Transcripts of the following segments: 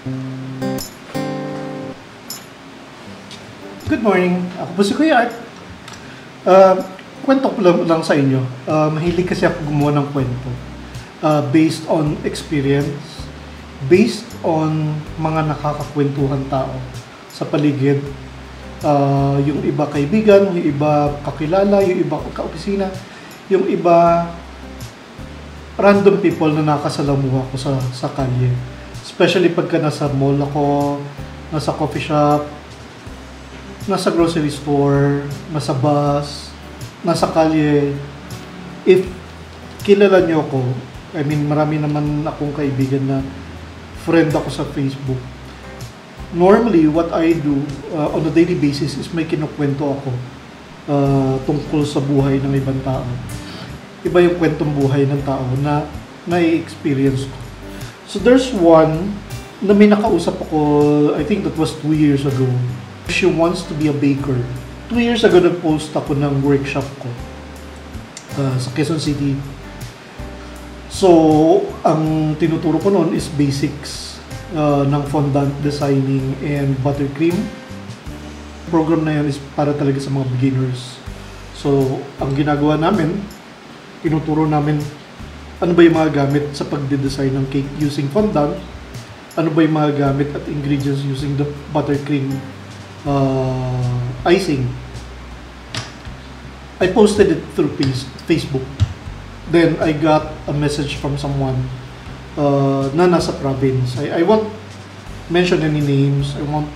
Good morning. Ako po si Kuya Art. Kwento ko lang sa inyo. Mahilig kasi ako gumawa ng kwento. Based on experience, based on mga nakakakwentuhan tao sa paligid. Yung iba kaibigan, yung iba kakilala, yung iba kaopisina, yung iba random people na nakasalamuha ko sa kalye. Especially pagka nasa mall ako, nasa coffee shop, nasa grocery store, nasa bus, nasa kalye. If kilala niyo ako, I mean, marami naman akong kaibigan na friend ako sa Facebook. Normally, what I do on a daily basis is may kinukwento ako tungkol sa buhay ng ibang tao. Iba yung kwentong buhay ng tao na na-experience ko. So there's one na may nakausap ako, I think that was 2 years ago. She wants to be a baker. 2 years ago, nag-post ako ng workshop ko sa Quezon City. So, ang tinuturo ko noon is basics ng fondant designing and buttercream. Program na yan is para talaga sa mga beginners. So, ang ginagawa namin, tinuturo namin ano ba yung mga gamit sa pagde-design ng cake using fondant, ano ba yung mga gamit at ingredients using the buttercream icing. I posted it through Facebook. Then I got a message from someone na nasa province. I won't mention any names. I won't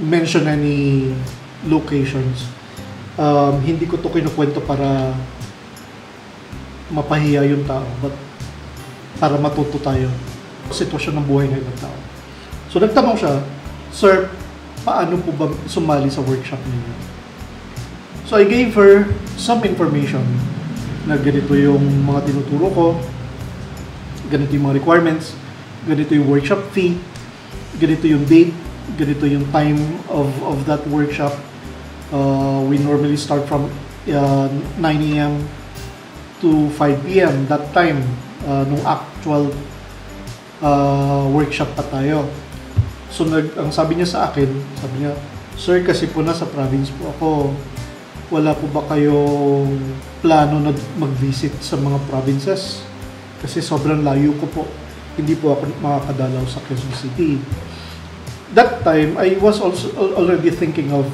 mention any locations. Hindi ko to kinukwento para mapahiya yung tao, but para matuto tayo sa sitwasyon ng buhay ng ibang tao. So nagtanong siya, "Sir, paano po ba sumali sa workshop ninyo?" So I gave her some information na ganito yung mga tinuturo ko, ganito yung mga requirements, ganito yung workshop fee, ganito yung date, ganito yung time of that workshop. We normally start from 9 a.m. to 5 p.m. that time, nung actual workshop pa tayo. So ang sabi niya sa akin, sabi niya, "Sir, kasi po nasa province po ako. Wala po ba kayong plano na mag-visit sa mga provinces? Kasi sobrang layo ko po. Hindi po ako makakadalaw sa Quezon City." That time, I was also already thinking of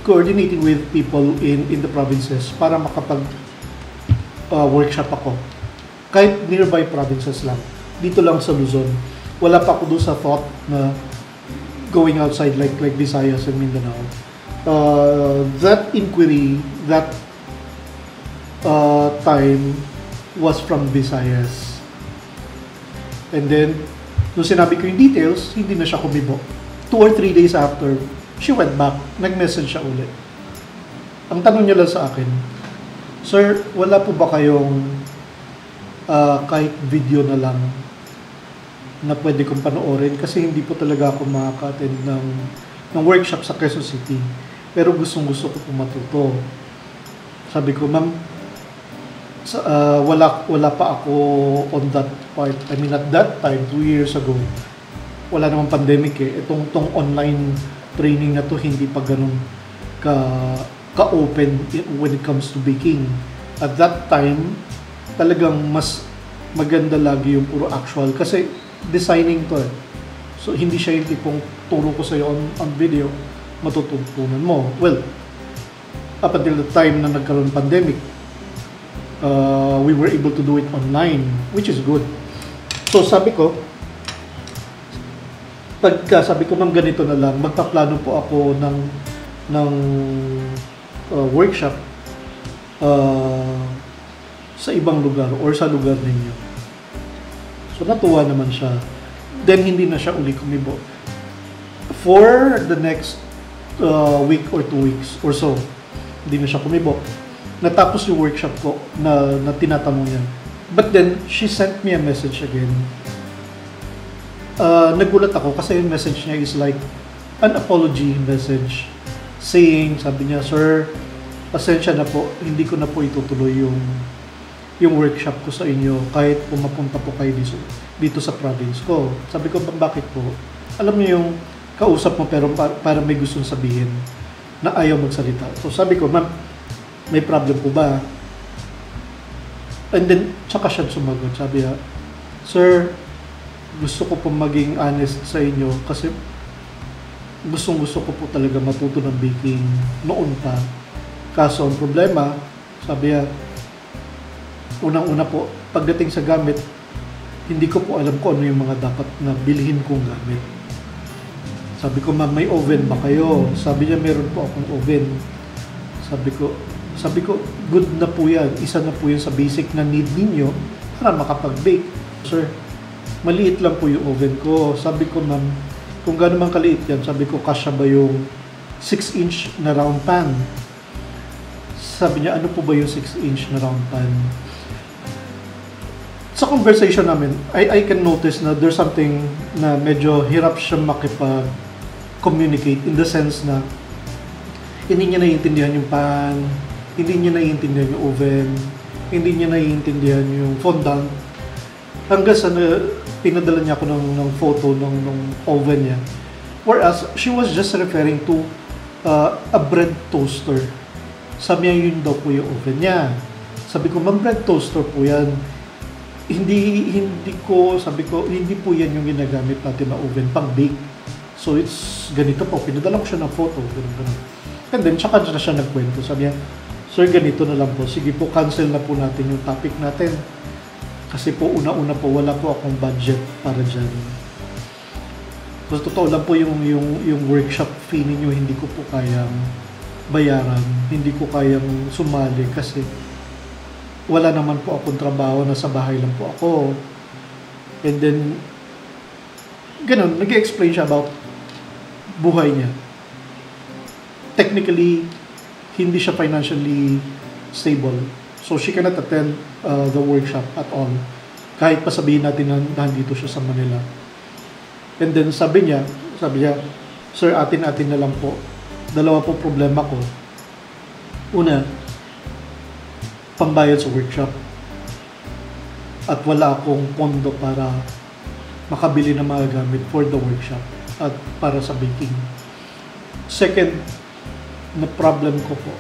coordinating with people in the provinces para workshop ako. Kahit nearby provinces lang. Dito lang sa Luzon. Wala pa ako doon sa thought na going outside like Visayas and Mindanao. That inquiry, that time was from Visayas. And then, nung sinabi ko yung details, hindi na siya kumibo. 2 or 3 days after, she went back. Nag-message siya ulit. Ang tanong niya lang sa akin, "Sir, wala po ba kayong kahit video na lang na pwede kong panoorin? Kasi hindi po talaga ako makaka-attend ng workshop sa Quezon City. Pero gustong-gusto ko po matuto." Sabi ko, "Ma'am, wala pa ako on that part. I mean, at that time, 2 years ago, wala namang pandemic eh. Itong online training na to, hindi pa ganun ka-open when it comes to baking. At that time, talagang mas maganda lagi yung puro actual. Kasi designing to eh. So, hindi siya yung tipong turo ko sa'yo on video, matututunan mo." Well, up until the time na nagkaroon pandemic, we were able to do it online, which is good. So, sabi ko, sabi ko, "Ma'am, ganito na lang, magpaplano po ako ng workshop sa ibang lugar or sa lugar ninyo." So natuwa naman siya. Then hindi na siya uli kumibo. For the next week or 2 weeks or so, hindi na siya kumibo. Natapos yung workshop ko na tinatanong niya. But then, she sent me a message again. Nagulat ako kasi yung message niya is like an apology message. Saying, sabi niya, "Sir, pasensya na po, hindi ko na po itutuloy yung workshop ko sa inyo kahit pumapunta po kayo dito sa province ko. Sabi ko, bakit po? Alam niyo yung kausap mo pero para may gustong sabihin na ayaw magsalita. So sabi ko, ma'am, may problem po ba? And then, tsaka siya sumagot. Sabi niya, sir, gusto ko po maging honest sa inyo kasi gusto ko po talaga matuto ng baking noon pa. Kaso ang problema, sabi niya, unang-una po, pagdating sa gamit, hindi ko po alam kung ano yung mga dapat na bilhin kong gamit. Sabi ko, ma'am, may oven ba kayo? Sabi niya, meron po akong oven. Sabi ko, good na po yan. Isa na po yun sa basic na need ninyo para makapag-bake. Sir, maliit lang po yung oven ko. Sabi ko, ma'am, kung gano'n man kaliit yan, sabi ko, kasya ba yung 6-inch na round pan? Sabi niya, ano po ba yung 6-inch na round pan? Sa conversation namin, I can notice na there's something na medyo hirap siya makipag-communicate in the sense na hindi niya naiintindihan yung pan, hindi niya naiintindihan yung oven, hindi niya naiintindihan yung fondant. Hanggang sa pinadala niya ako ng photo ng oven niya. Whereas, she was just referring to a bread toaster. Sabi niya, yun daw po yung oven niya. Sabi ko, ma'am, bread toaster po yan. Sabi ko, hindi po yan yung ginagamit natin na oven pang bake. So, it's ganito po. Pinadala ko siya ng photo. Ganun. And then, tsaka na siya nagkwento. Sabi niya, sir, ganito na lang po. Sige po, cancel na po natin yung topic natin. Kasi po, una-una po, wala po akong budget para dyan. So, totoo lang po yung workshop fee ninyo, hindi ko po kayang bayaran. Hindi ko kayang sumali kasi wala naman po akong trabaho, nasa bahay lang po ako. And then, ganun, nag-explain siya about buhay niya. Technically, hindi siya financially stable. So, she cannot attend the workshop at all. Kahit pa sabihin natin na nandito siya sa Manila. And then, sabi niya, sir, atin-atin na lang po. Dalawa po problema ko. Una, pambayad sa workshop. At wala akong pondo para makabili ng mga gamit for the workshop at para sa baking. Second, na problem ko po,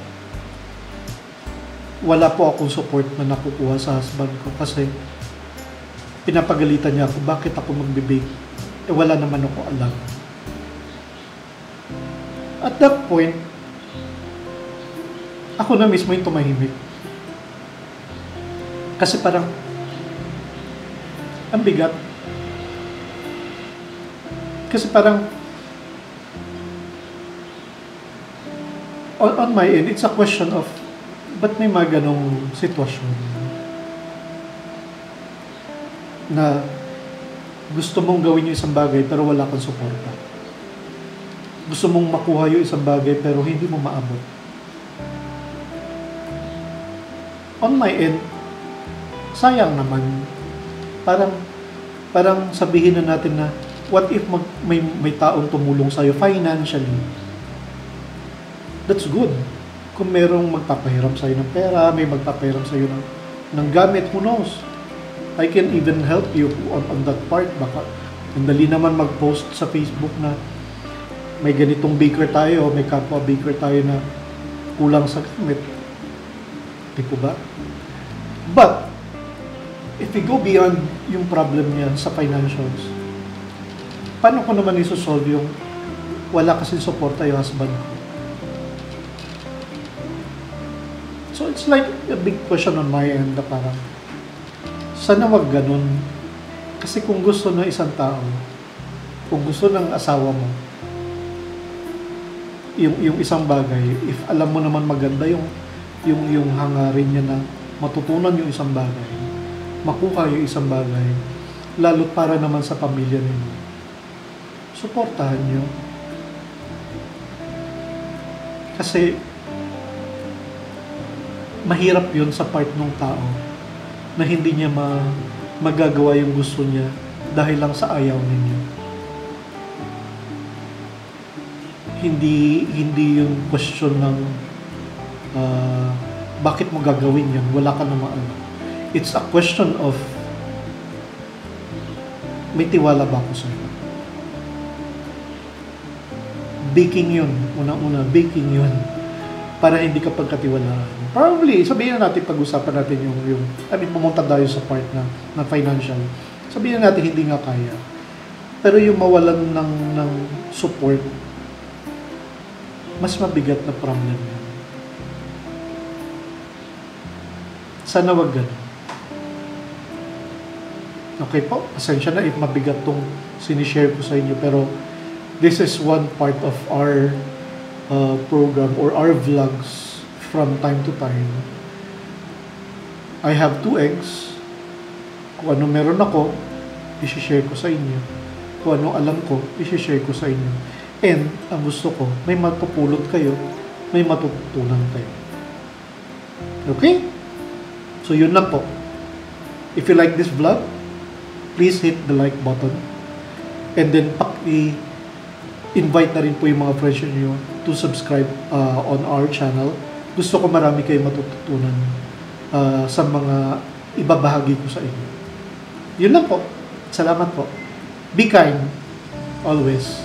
wala po akong support na nakukuha sa husband ko kasi pinapagalitan niya ako, bakit ako magbe-bake? Wala naman ako alam. At that point, ako na mismo yung tumahimik. Kasi parang, ang bigat. Kasi parang, on my end, it's a question of, ba't may mga ganong sitwasyon na gusto mong gawin yung isang bagay pero wala kang suporta. Gusto mong makuha yung isang bagay pero hindi mo maabot. On my end, sayang naman. Parang sabihin na natin na, what if may taong tumulong sa'yo financially? That's good. Kung merong magpapahiram sa'yo ng pera, may magpapahiram sa'yo ng gamit, who knows? I can even help you on that part. Baka ang dali naman mag-post sa Facebook na may ganitong baker tayo, may kapwa baker tayo na kulang sa gamit. Di po ba? But, if we go beyond yung problem niya sa financials, paano ko naman isosolve yung wala kasing suporta yung husband ko? So, it's like a big question on my end na parang, sana wag ganun. Kasi kung gusto ng isang tao, kung gusto ng asawa mo, yung isang bagay, if alam mo naman maganda yung hangarin niya na matutunan yung isang bagay, makuha yung isang bagay, lalo't para naman sa pamilya ninyo, suportahan nyo. Kasi, mahirap yun sa part ng tao na hindi niya magagawa yung gusto niya dahil lang sa ayaw ninyo. Hindi yung question ng bakit mo gagawin yan, wala ka namang alam. It's a question of may tiwala ba ako sa'yo? Baking yun. Unang-una, baking yun. Para hindi ka pagkatiwalaan. Probably, sabihin na natin, pag-usapan natin pumunta tayo sa part na financial. Sabihin na natin, hindi nga kaya. Pero yung mawalan ng support, mas mabigat na problem yan. Sana wag ganun. Okay po, pasensya na if mabigat tong sinishare ko sa inyo, pero this is one part of our program or our vlogs from time to time. I have 2 eggs. Kung ano meron ako, i-share ko sa inyo. Kung ano alam ko, i-share ko sa inyo. And, ang gusto ko, may matupulot kayo, may matututunan kayo. Okay? So, yun lang po. If you like this vlog, please hit the like button. And then, invite na rin po yung mga friends nyo to subscribe on our channel. Gusto ko marami kayo matututunan sa mga ibabahagi ko sa inyo. Yun lang po. Salamat po. Be kind always.